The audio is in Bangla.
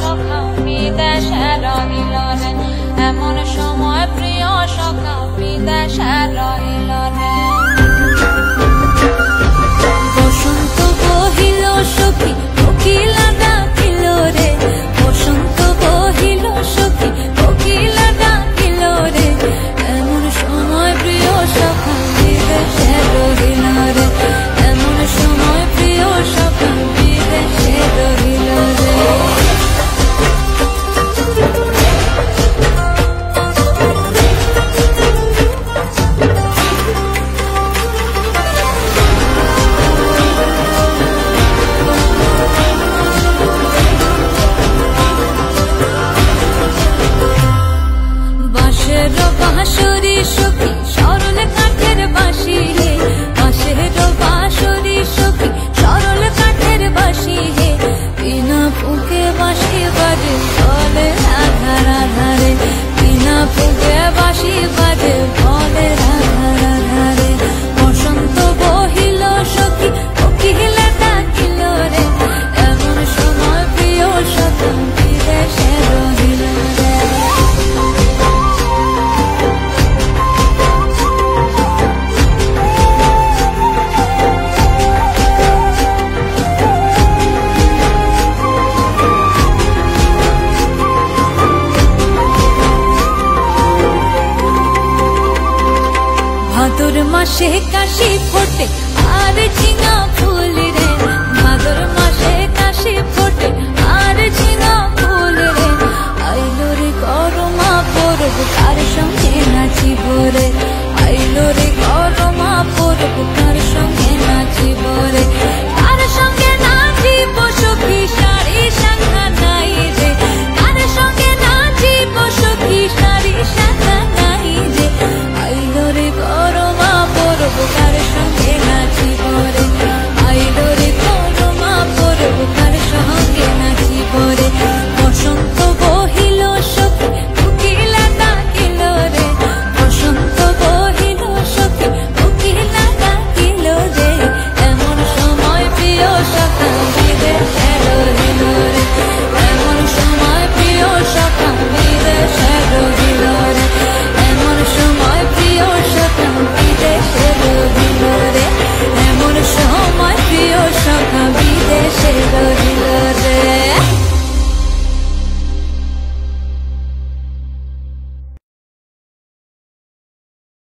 সখা বিদেশে রহিল রে, এমন সময় প্রিয় সখা বিদেশে রহিল রে। বসন্ত বহিল সখী কোকিলা ডাকিল রে, বসন্ত বহিল সখী কোকিলা ডাকিল রে, এমন সময় প্রিয় সখা বিদেশে রহিল রে, এমন সময় প্রিয় সখা বিদেশে রহিল রে। বাঁশের বাঁশরি সখী সরল কাঠের বাঁশি হে, বাঁশের বাঁশরি সখী সরল কাঠের বাঁশি হে, বিনা ফুঁকে বাঁশি বাজে বলে রাধা রাধা রে, বিনা ফুঁকে বাঁশি বাজে বলে রাধা রাধা রে। বসন্ত বহিল সখী কোকিলা ডাকিল রে, এমন সময় প্রিয় সখা বিদেশে রহিল রে। ভাদর মাসে কাশি ফোটে আর ঝিঙে